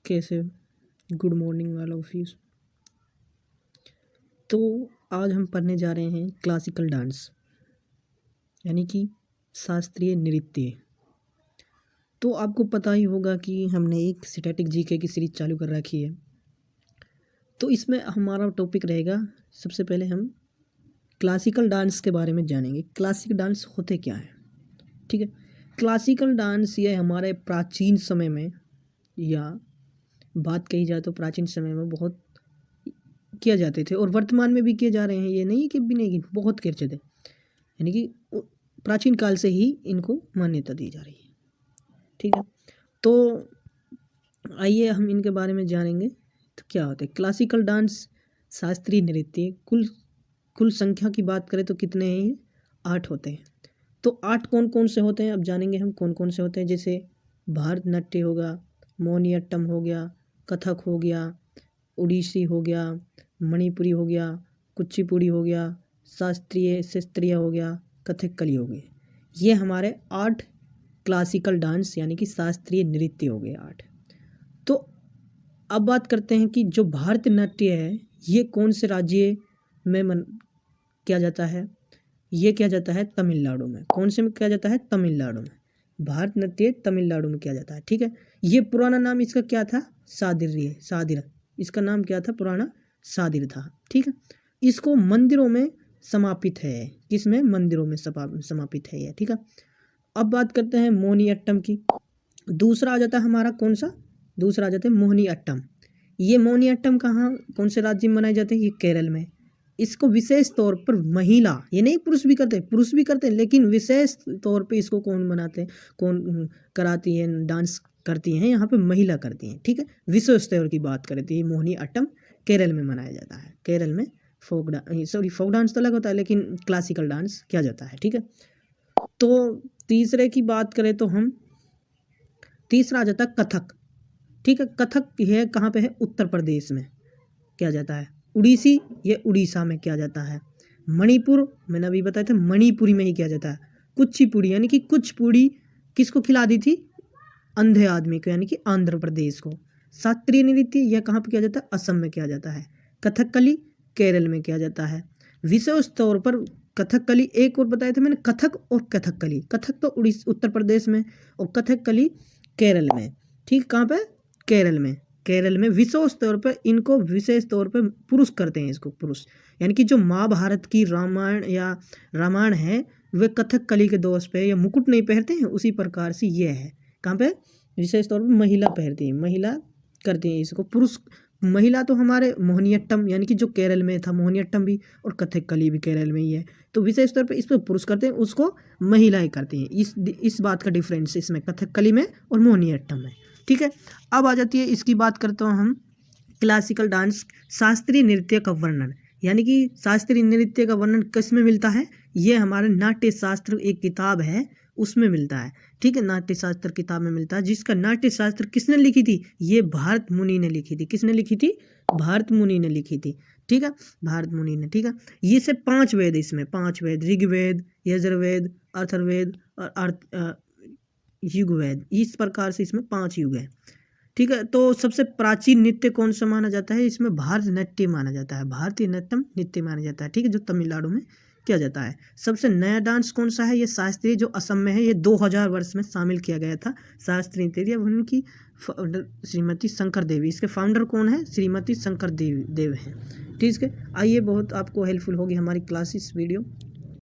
कैसे good morning वाला office. तो आज हम पढ़ने जा रहे हैं क्लासिकल डांस यानी कि शास्त्रीय नृत्य। तो आपको पता ही होगा कि हमने एक स्टैटिक जीके की सीरीज चालू कर रखी है। तो इसमें हमारा टॉपिक रहेगा, सबसे पहले हम क्लासिकल डांस के बारे में जानेंगे। क्लासिकल डांस होते क्या है, ठीक है। क्लासिकल डांस ये हमारे प्राचीन समय में, या बात कही जाए तो प्राचीन समय में बहुत किया जाते थे और वर्तमान में भी किए जा रहे हैं। ये नहीं कि भी नहीं, बहुत किए थे, यानी कि प्राचीन काल से ही इनको मान्यता दी जा रही है, ठीक है। तो आइए हम इनके बारे में जानेंगे। तो क्या होता है क्लासिकल डांस, शास्त्रीय नृत्य। कुल संख्या की बात करें तो कितने हैं? 8 होते हैं। तो 8 कौन कौन से होते हैं अब जानेंगे हम कौन कौन से होते हैं। जैसे भारतनाट्य होगा, मोहिनीअट्टम हो गया, कथक हो गया, ओडिसी हो गया, मणिपुरी हो गया, कुचिपुड़ी हो गया, शास्त्रीय हो गया, कथकली हो गए। ये हमारे 8 क्लासिकल डांस यानी कि शास्त्रीय नृत्य हो गए 8। तो अब बात करते हैं कि जो भारतनाट्य है ये कौन से राज्य में किया जाता है। ये किया जाता है तमिलनाडु में। कौन से में किया जाता है? तमिलनाडु में। भारतनाट्य तमिलनाडु में किया जाता है, ठीक है। ये पुराना नाम इसका क्या था? सादिर। इसका नाम क्या था? पुराना सादिर था, ठीक है। इसको मंदिरों में समापित है। किसमें? मंदिरों में समापित है ये, ठीक है। अब बात करते हैं मोहिनीअट्टम की। दूसरा आ जाता है हमारा कौन सा? दूसरा आ जाता है मोहिनीअट्टम। ये मोहिनीअट्टम कहाँ, कौन से राज्य में मनाए जाते हैं? ये केरल में। इसको विशेष तौर पर महिला, ये नहीं पुरुष भी करते हैं, लेकिन विशेष तौर पे इसको कौन बनाते हैं, कौन कराती है, डांस करती हैं, यहाँ पे महिला करती हैं, ठीक है। विशेष तौर की बात करें तो ये मोहिनीअट्टम केरल में मनाया जाता है। केरल में फोक डांस तो अलग होता है, लेकिन क्लासिकल डांस किया जाता है, ठीक है। तो तीसरे की बात करें तो हम, तीसरा आ जाता है कथक, ठीक है। कथक है कहाँ पे है? उत्तर प्रदेश में किया जाता है। उड़ीसी, ये उड़ीसा में किया जाता है। मणिपुर, मैंने अभी बताया था मणिपुरी में ही किया जाता है। कुचिपुड़ी यानी कि कुचिपुड़ी किसको खिला दी थी? अंधे आदमी को, यानी कि आंध्र प्रदेश को। शास्त्रीय नृत्य यह कहाँ पे किया जाता है? असम में किया जाता है। कथकली केरल में किया जाता है। विशेष तौर पर कथकली, एक और बताया था मैंने, कथक और कथकली। कथक तो उत्तर प्रदेश में और कथकली केरल में, ठीक। कहाँ पे? केरल में विशेष तौर पर इनको, विशेष तौर पर पुरुष करते हैं इसको, पुरुष। यानी कि जो महाभारत की रामायण है वे कथकली के दोष पे या मुकुट नहीं पहनते हैं, उसी प्रकार से ये है। कहाँ पे? विशेष तौर पर महिला पहनती है, महिला करती है इसको। पुरुष, महिला तो हमारे मोहिनीअट्टम यानी कि जो केरल में था, मोहिनीअट्टम भी और कथकली भी केरल में ही है। तो विशेष तौर पे इस पर पुरुष करते हैं, उसको महिलाएं करती हैं। इस बात का डिफरेंस इसमें कथकली में और मोहिनीअट्टम में, ठीक है। अब आ जाती है इसकी बात करते हैं हम क्लासिकल डांस, शास्त्रीय नृत्य का वर्णन। यानी कि शास्त्रीय नृत्य का वर्णन किस में मिलता है? ये हमारे नाट्य शास्त्र एक किताब है उसमें मिलता है, ठीक है। नाट्य शास्त्र किताब में मिलता है, जिसका नाट्य शास्त्र किसने लिखी थी? ये भारत मुनि ने लिखी थी। किसने लिखी थी? भारत मुनि ने लिखी थी, ठीक है। भारत मुनि ने, ठीक है। ये से 5 वेद, इसमें 5 वेद, ऋग्वेद, यजुर्वेद, अथर्ववेद और युगवेद, इस प्रकार से इसमें 5 युग है, ठीक है। तो सबसे प्राचीन नृत्य कौन सा माना जाता है? इसमें भारतनाट्यम माना जाता है, भारतीय नाट्यम नृत्य माना जाता है, ठीक है, जो तमिलनाडु में किया जाता है। सबसे नया डांस कौन सा है? ये शास्त्रीय, जो असम में है। ये 2000 वर्ष में शामिल किया गया था शास्त्रीय नृत्य। उनकी श्रीमती शंकर देवी, इसके फाउंडर कौन है? श्रीमती शंकर देव हैं, ठीक है। आइए, बहुत आपको हेल्पफुल होगी हमारी क्लासेस वीडियो।